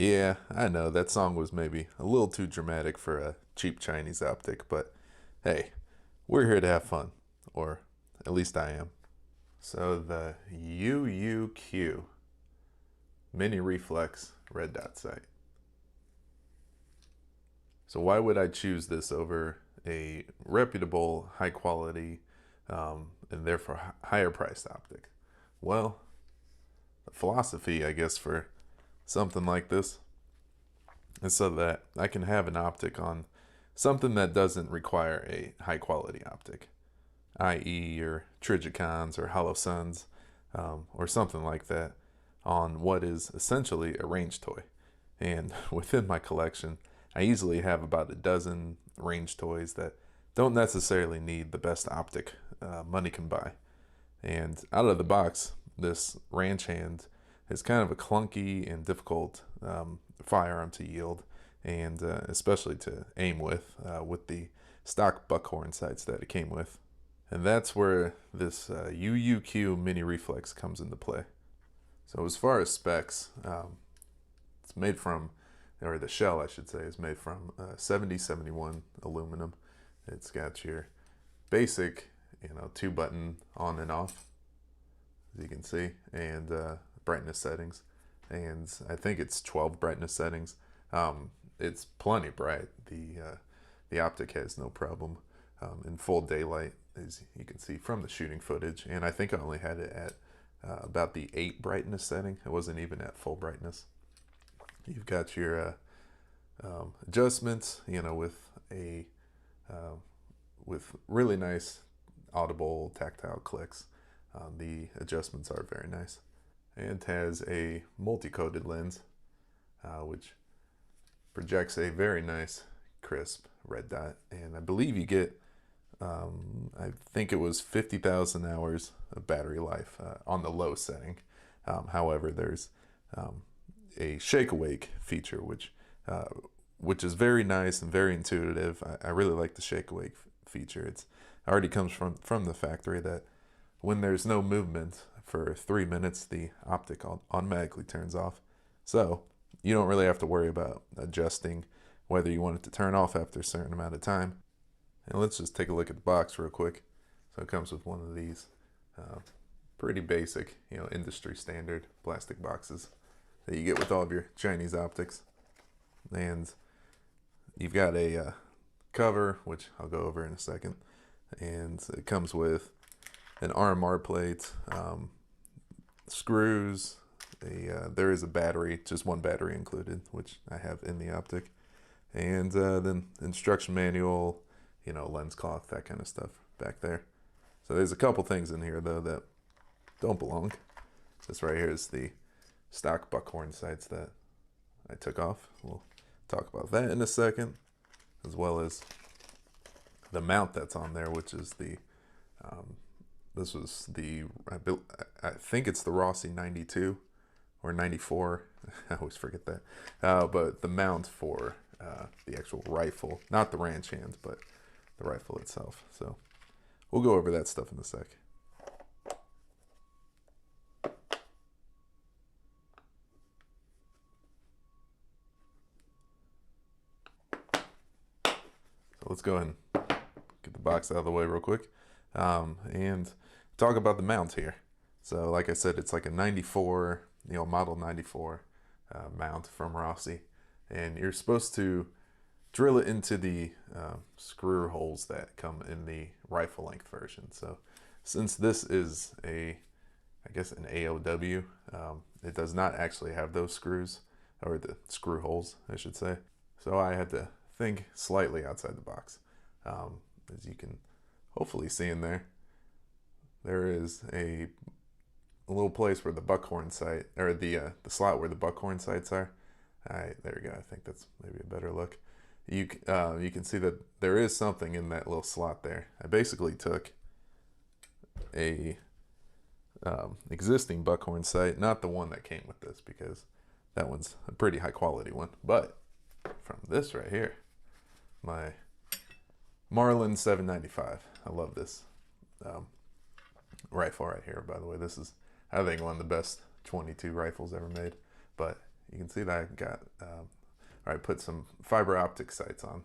Yeah, I know that song was maybe a little too dramatic for a cheap Chinese optic, but hey, we're here to have fun, or at least I am. So the UUQ mini reflex red dot sight. So why would I choose this over a reputable, high quality, and therefore higher priced optic? Well, the philosophy, I guess, for something like this is so that I can have an optic on something that doesn't require a high quality optic, i.e. your Trigicons or Holosuns, or something like that, on what is essentially a range toy. And within my collection, I easily have about a dozen range toys that don't necessarily need the best optic money can buy. And out of the box, this ranch hand is kind of a clunky and difficult firearm to yield, and especially to aim with the stock buckhorn sights that it came with. And that's where this UUQ mini reflex comes into play. So as far as specs, it's made from, or the shell I should say, is made from 7071 aluminum. It's got your basic, 2-button on and off, as you can see, and brightness settings. And I think it's 12 brightness settings. It's plenty bright. The optic has no problem in full daylight, as you can see from the shooting footage. And I think I only had it at about the 8 brightness setting. It wasn't even at full brightness. You've got your adjustments, with really nice audible tactile clicks. The adjustments are very nice. And has a multi-coated lens, which projects a very nice crisp red dot. And I believe you get, I think it was 50,000 hours of battery life on the low setting. However, there's a shake awake feature, which is very nice and very intuitive. I really like the shake awake feature. It already comes from the factory that when there's no movement for 3 minutes, the optic automatically turns off. So you don't really have to worry about adjusting whether you want it to turn off after a certain amount of time. And let's just take a look at the box real quick. So it comes with one of these pretty basic, industry standard plastic boxes that you get with all of your Chinese optics. And you've got a cover, which I'll go over in a second. And it comes with an RMR plate, screws, there is a battery, just one battery included, which I have in the optic. And then instruction manual, lens cloth, that kind of stuff back there. So there's a couple things in here though that don't belong. This right here is the stock buckhorn sights that I took off. We'll talk about that in a second, as well as the mount that's on there, which is the this was the, I think it's the Rossi 92 or 94. I always forget that. But the mount for the actual rifle, not the ranch hand, but the rifle itself. So we'll go over that stuff in a sec. So let's go ahead and get the box out of the way real quick. And talk about the mount here. So like I said, it's like a 94, model 94 mount from Rossi. And you're supposed to drill it into the screw holes that come in the rifle length version. So since this is I guess an AOW, it does not actually have those screws, or the screw holes, I should say. So I had to think slightly outside the box. As you can hopefully see in there, there is a little place where the buckhorn sight, or the slot where the buckhorn sights are. All right, there we go. I think that's maybe a better look. You can see that there is something in that little slot there. I basically took a existing buckhorn sight, not the one that came with this, because that one's a pretty high quality one, but from this right here, my Marlin 795. I love this rifle right here, by the way. This is, I think, one of the best 22 rifles ever made. But you can see that I got, I put some fiber optic sights on.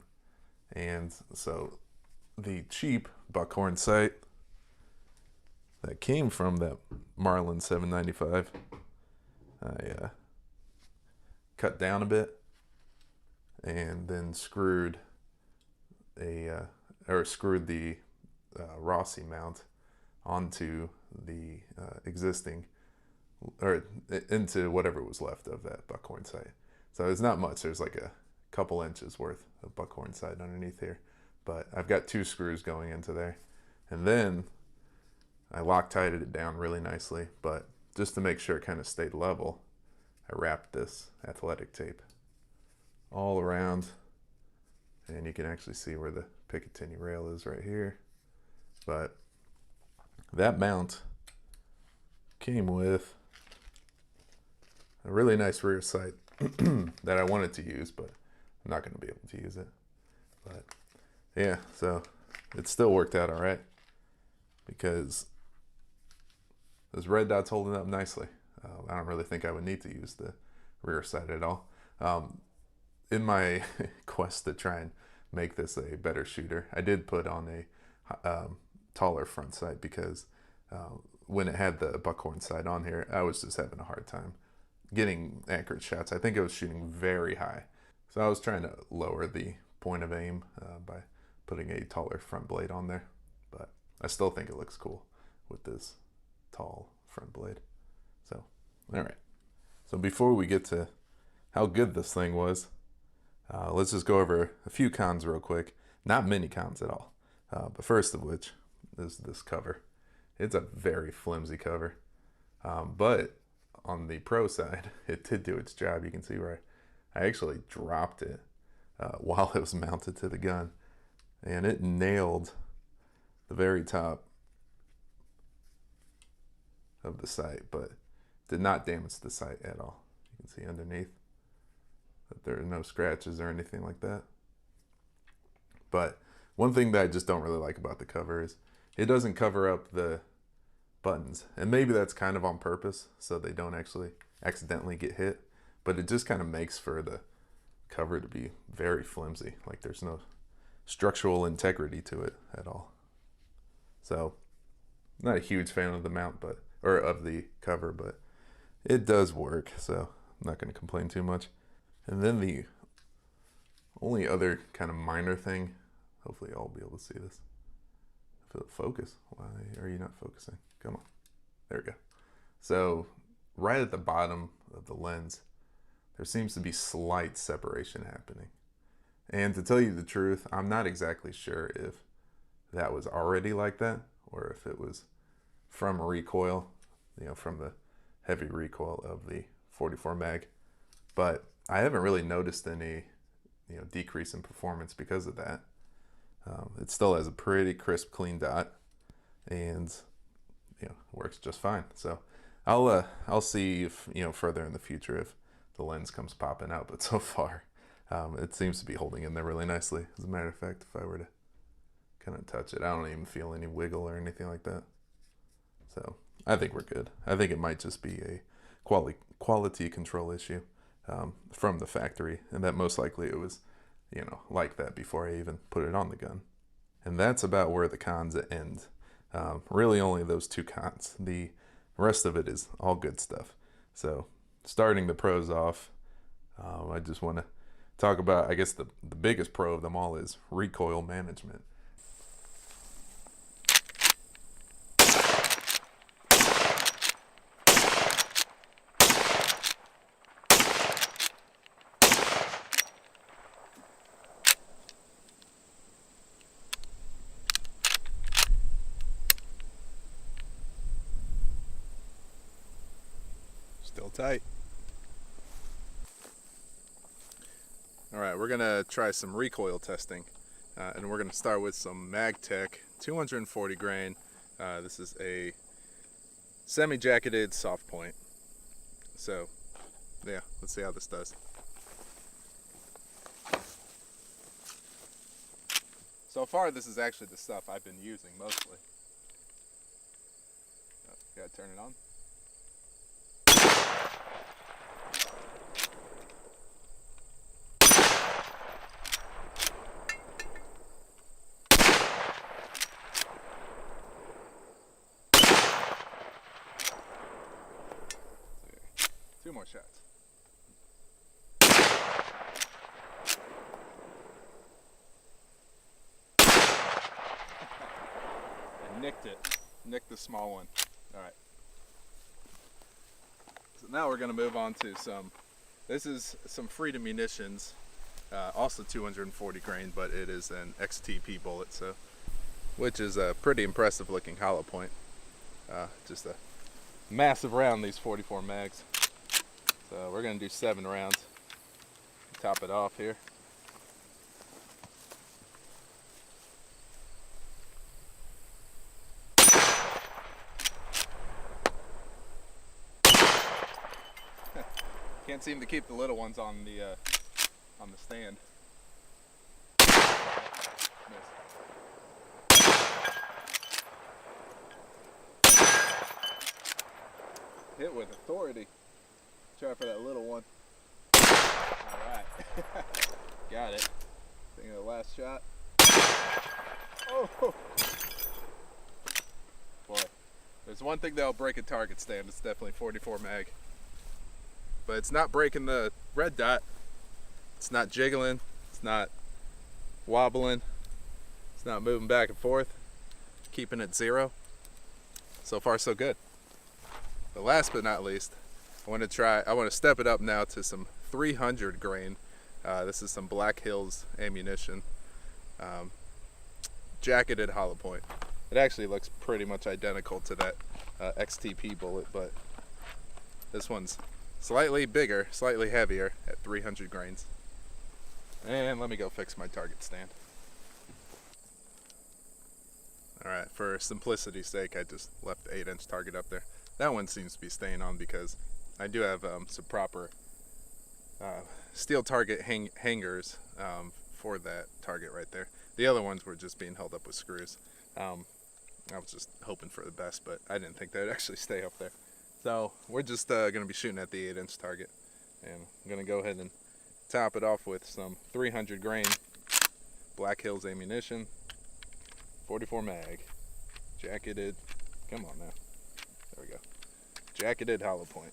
And so the cheap buckhorn sight that came from that Marlin 795, I cut down a bit and then screwed screwed the Rossi mount onto the existing, or into whatever was left of that buckhorn sight. So it's not much. There's like a couple inches worth of buckhorn sight underneath here, but I've got 2 screws going into there, and then I Loctited it down really nicely. But just to make sure it kind of stayed level, I wrapped this athletic tape all around, and you can actually see where the Picatinny rail is right here. But that mount came with a really nice rear sight that I wanted to use, but I'm not going to be able to use it. But yeah, so it still worked out all right because those red dots holding up nicely. I don't really think I would need to use the rear sight at all. In my quest to try and make this a better shooter, I did put on a taller front sight because when it had the buckhorn sight on here, I was just having a hard time getting accurate shots. I think I was shooting very high. So I was trying to lower the point of aim by putting a taller front blade on there. But I still think it looks cool with this tall front blade. So, all right. So before we get to how good this thing was, let's just go over a few cons real quick. Not many cons at all. But first of which is this cover. It's a very flimsy cover. But on the pro side, it did do its job. You can see where I actually dropped it while it was mounted to the gun. And it nailed the very top of the sight, but did not damage the sight at all. You can see underneath that there are no scratches or anything like that. But one thing that I just don't really like about the cover is it doesn't cover up the buttons. And maybe that's kind of on purpose so they don't actually accidentally get hit. But it just kind of makes for the cover to be very flimsy. Like there's no structural integrity to it at all. So not a huge fan of the mount, or of the cover, but it does work. So I'm not going to complain too much. And then the only other kind of minor thing, hopefully y'all will be able to see this. If it'll focus. Why are you not focusing? Come on. There we go. So right at the bottom of the lens, there seems to be slight separation happening. And to tell you the truth, I'm not exactly sure if that was already like that or if it was from recoil, from the heavy recoil of the 44 mag. But I haven't really noticed any, decrease in performance because of that. It still has a pretty crisp, clean dot, and works just fine. So I'll see if further in the future if the lens comes popping out. But so far, it seems to be holding in there really nicely. As a matter of fact, if I were to kind of touch it, I don't even feel any wiggle or anything like that. So I think we're good. I think it might just be a quality control issue from the factory, and that most likely it was like that before I even put it on the gun. And that's about where the cons end. Really only those 2 cons. The rest of it is all good stuff. So starting the pros off, I just want to talk about, I guess the biggest pro of them all is recoil management. Still tight. All right, we're gonna try some recoil testing, and we're gonna start with some MagTech 240 grain. This is a semi-jacketed soft point. So, yeah, let's see how this does. So far, this is actually the stuff I've been using mostly. Oh, gotta turn it on. shots. I nicked it. Nicked the small one. All right. So now we're going to move on to this is some Freedom Munitions, also 240 grain, but it is an XTP bullet, so which is a pretty impressive looking hollow point. Just a massive round, these 44 mags. So we're going to do 7 rounds. Top it off here. Can't seem to keep the little ones on the stand. Hit with authority. Try for that little one. Alright. Got it. Think of the last shot. Oh! Boy. There's one thing that'll break a target stand. It's definitely 44 mag. But it's not breaking the red dot. It's not jiggling. It's not wobbling. It's not moving back and forth. Keeping it 0. So far, so good. But last but not least, I want to step it up now to some 300 grain. This is some Black Hills ammunition. Jacketed hollow point. It actually looks pretty much identical to that XTP bullet, but this one's slightly bigger, slightly heavier at 300 grains. And let me go fix my target stand. Alright, for simplicity's sake, I just left the 8-inch target up there. That one seems to be staying on because I do have some proper steel target hangers for that target right there. The other ones were just being held up with screws. I was just hoping for the best, but I didn't think they'd actually stay up there. So we're just going to be shooting at the 8-inch target. And I'm going to go ahead and top it off with some 300 grain Black Hills ammunition. 44 mag. Jacketed. Come on now. There we go. Jacketed hollow point.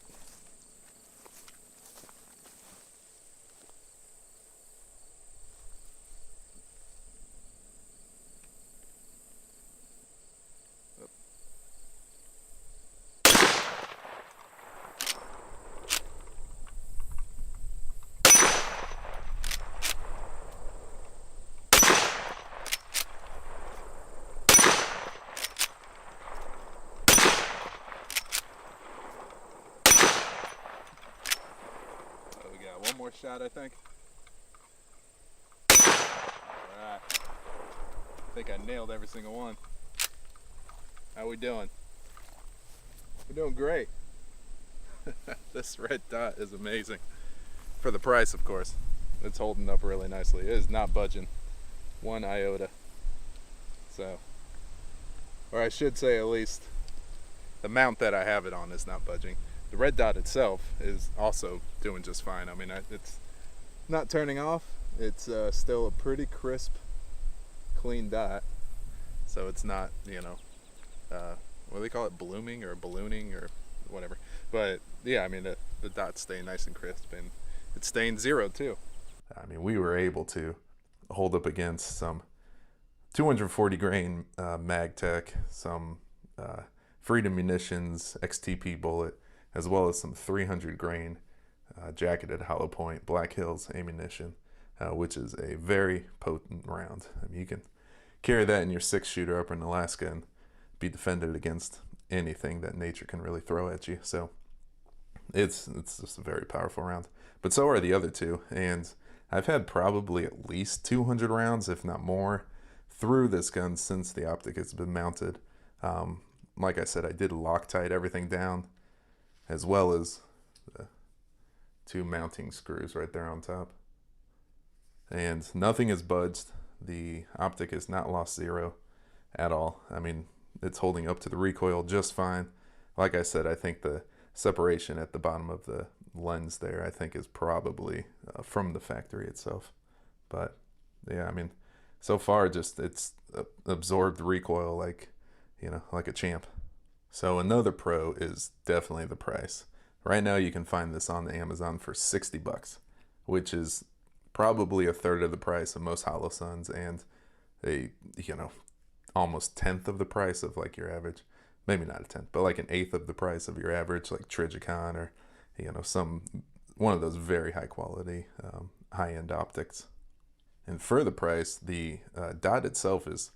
One more shot, I think. Alright. I think I nailed every single one. How we doing? We're doing great. This red dot is amazing. For the price, of course. It's holding up really nicely. It is not budging 1 iota. So, or I should say at least the mount that I have it on is not budging. The red dot itself is also doing just fine. I mean, it's not turning off. It's still a pretty crisp, clean dot. So it's not, you know, what do they call it? Blooming or ballooning or whatever. But yeah, I mean, the dot's staying nice and crisp, and it's staying 0 too. I mean, we were able to hold up against some 240 grain MagTech, some Freedom Munitions XTP bullet, as well as some 300 grain jacketed hollow point Black Hills ammunition, which is a very potent round. I mean, you can carry that in your 6-shooter up in Alaska and be defended against anything that nature can really throw at you. So it's just a very powerful round. But so are the other two, and I've had probably at least 200 rounds, if not more, through this gun since the Optic has been mounted. Like I said, I did Loctite everything down, as well as the 2 mounting screws right there on top. And nothing has budged. The Optic has not lost 0 at all. I mean, it's holding up to the recoil just fine. Like I said, I think the separation at the bottom of the lens there, I think, is probably from the factory itself. But yeah, I mean, so far just it's absorbed recoil like, you know, like a champ. So another pro is definitely the price. Right now you can find this on Amazon for 60 bucks, which is probably a third of the price of most Holosuns and a, you know, almost tenth of the price of like your average, maybe not a tenth, but like an eighth of the price of your average like Trigicon or, you know, one of those very high quality, high-end optics. And for the price, the dot itself is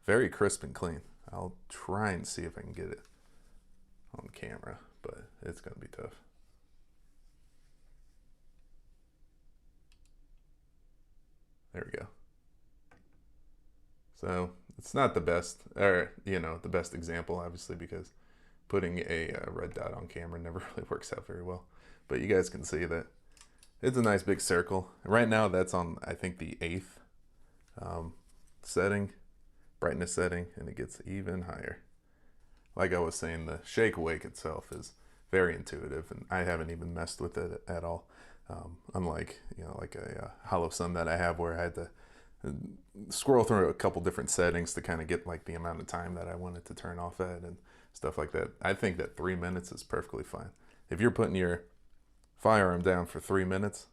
very crisp and clean. I'll try and see if I can get it on camera, but it's going to be tough. There we go. So it's not the best, or, you know, the best example, obviously, because putting a red dot on camera never really works out very well. But you guys can see that it's a nice big circle. Right now that's on, I think, the 8th setting, brightness setting, and it gets even higher. Like I was saying, the shake awake itself is very intuitive, and I haven't even messed with it at all. Unlike, you know, like a Holosun that I have where I had to scroll through a couple different settings to kind of get like the amount of time that I wanted to turn off at and stuff like that. I think that 3 minutes is perfectly fine. If you're putting your firearm down for 3 minutes,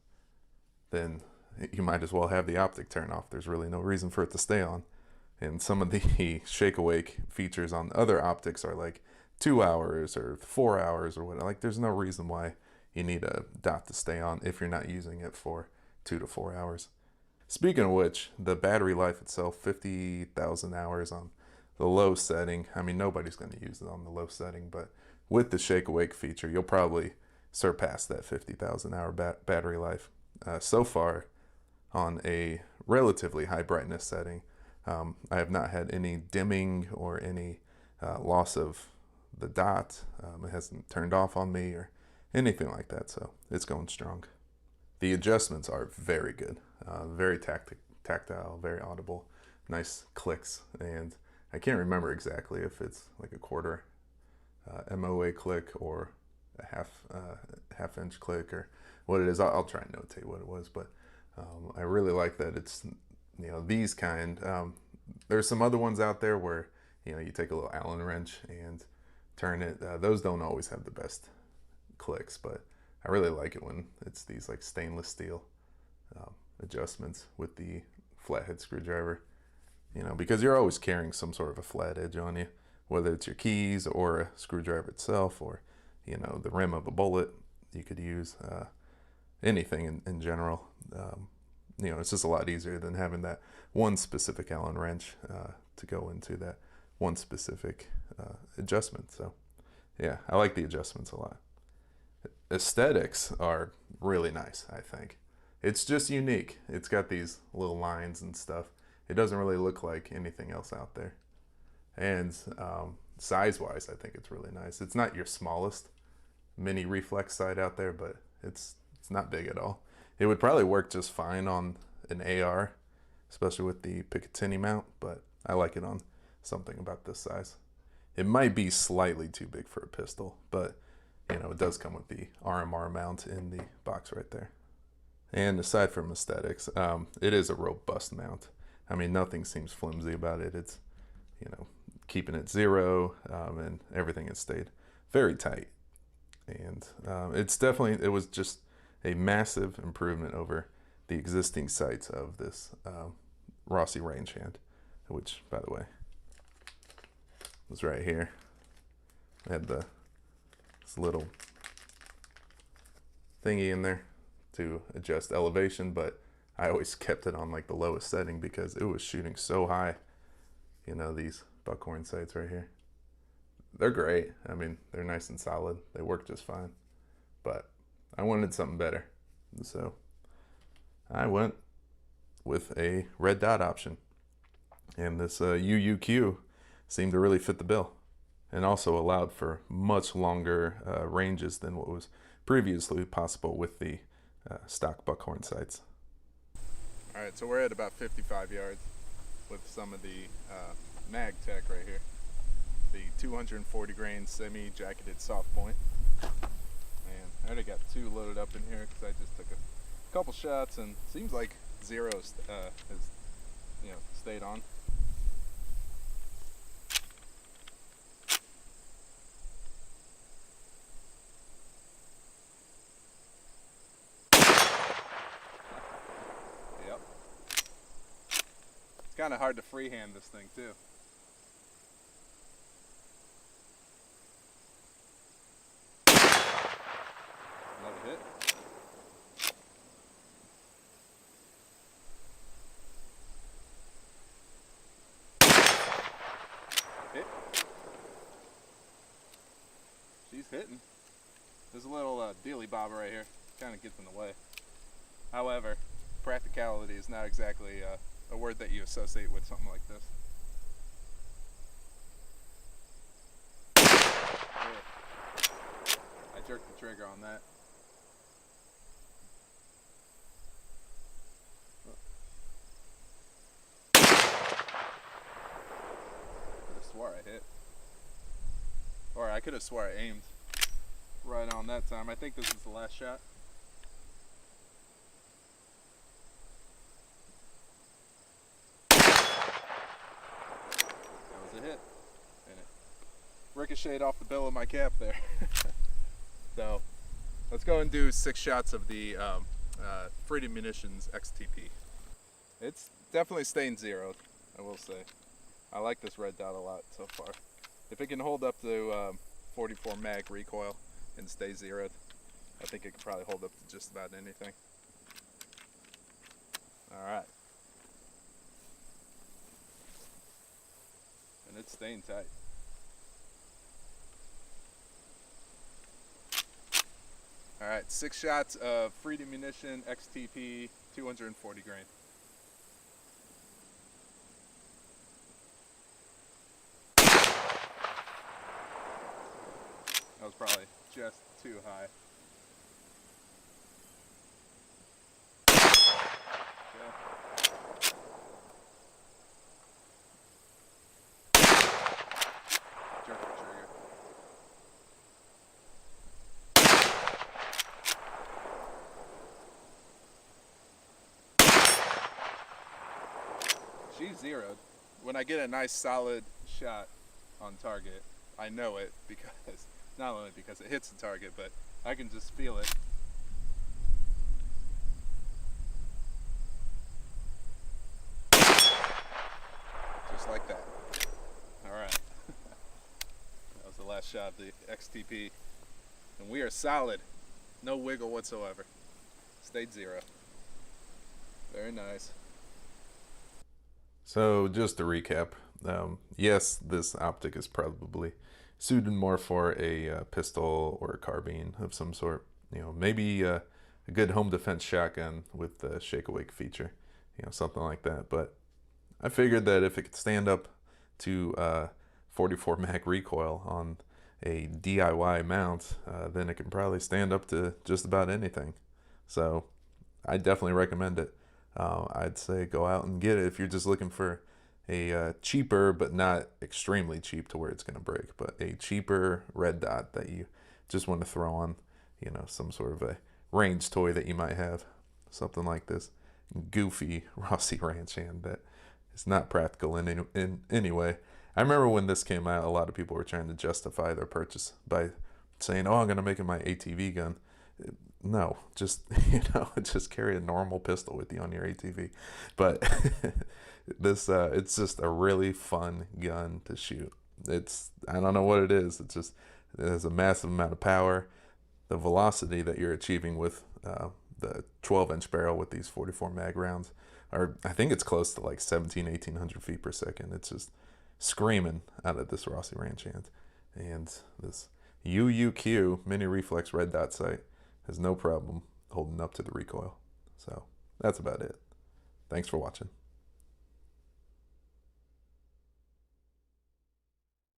then you might as well have the optic turn off. There's really no reason for it to stay on. And some of the shake awake features on other optics are like 2 hours or 4 hours or whatever. Like there's no reason why you need a dot to stay on if you're not using it for 2 to 4 hours. Speaking of which, the battery life itself, 50,000 hours on the low setting. I mean, nobody's going to use it on the low setting, but with the shake awake feature, you'll probably surpass that 50,000 hour battery life. So far, on a relatively high brightness setting, I have not had any dimming or any loss of the dot. It hasn't turned off on me or anything like that, so it's going strong. The adjustments are very good, very tactile, very audible, nice clicks, and I can't remember exactly if it's like a quarter MOA click or a half inch click or what it is. I'll try and notate what it was, but I really like that it's, you know, these kind. There's some other ones out there where, you know, you take a little Allen wrench and turn it. Those don't always have the best clicks, but I really like it when it's these like stainless steel adjustments with the flathead screwdriver, you know, because you're always carrying some sort of a flat edge on you, whether it's your keys or a screwdriver itself or, you know, the rim of a bullet. You could use anything in general. You know, it's just a lot easier than having that one specific Allen wrench to go into that one specific adjustment. So yeah, I like the adjustments a lot. Aesthetics are really nice, I think. It's just unique. It's got these little lines and stuff. It doesn't really look like anything else out there. And size-wise, I think it's really nice. It's not your smallest mini reflex sight out there, but it's not big at all. It would probably work just fine on an AR, especially with the Picatinny mount, but I like it on something about this size. It might be slightly too big for a pistol, but you know, it does come with the RMR mount in the box right there. And aside from aesthetics, it is a robust mount. I mean, nothing seems flimsy about it. It's, you know, keeping it zero, and everything has stayed very tight. And it was just a massive improvement over the existing sights of this Rossi rangehand, which, by the way, was right here. I had this little thingy in there to adjust elevation, but I always kept it on like the lowest setting because it was shooting so high. You know, these buckhorn sights right here. They're great. I mean, they're nice and solid. They work just fine. But I wanted something better. So I went with a red dot option. And this UUQ seemed to really fit the bill. And also allowed for much longer ranges than what was previously possible with the stock buckhorn sights. All right, so we're at about 55 yards with some of the mag tech right here. The 240 grain semi-jacketed soft point. And I already got 2 loaded up in here because I just took a couple shots and seems like 0 has, you know, stayed on. kind of hard to freehand this thing too. Another hit. Hit. She's hitting. There's a little dealy bobber right here. Kind of gets in the way. However, practicality is not exactly a word that you associate with something like this. Yeah. I jerked the trigger on that. Could have swore I hit. Or I could have swore I aimed right on that time. I think this is the last shot. A hit, and it ricocheted off the bill of my cap there. So let's go and do 6 shots of the Freedom Munitions XTP. It's definitely staying zeroed, I will say. I like this red dot a lot so far. If it can hold up to 44 mag recoil and stay zeroed, I think it can probably hold up to just about anything. Alright. And it's staying tight. Alright, 6 shots of Freedom Munition XTP 240 grain. That was probably just too high. Jerk the trigger. She's zeroed. When I get a nice solid shot on target, I know it because, not only because it hits the target, but I can just feel it. Just like that. Alright. That was the last shot of the XTP. And we are solid. No wiggle whatsoever. Stayed zero. Very nice. So just to recap, yes, this optic is probably suited more for a pistol or a carbine of some sort. You know, maybe a good home defense shotgun with the shake awake feature, you know, something like that. But I figured that if it could stand up to 44 mag recoil on a DIY mount, then it can probably stand up to just about anything. So I definitely recommend it. I'd say go out and get it if you're just looking for a cheaper, but not extremely cheap to where it's going to break, but a cheaper red dot that you just want to throw on, you know, some sort of a range toy that you might have, something like this goofy Rossi Ranch hand that is not practical in any way. I remember when this came out, a lot of people were trying to justify their purchase by saying, "Oh, I'm going to make it my ATV gun." No, just, you know, just carry a normal pistol with you on your ATV. But this, it's just a really fun gun to shoot. I don't know what it is. It has a massive amount of power. The velocity that you're achieving with the 12-inch barrel with these 44 mag rounds I think it's close to like 1800 feet per second. It's just screaming out of this Rossi Ranch hand. And this UUQ mini reflex red dot sight has no problem holding up to the recoil. So that's about it. Thanks for watching.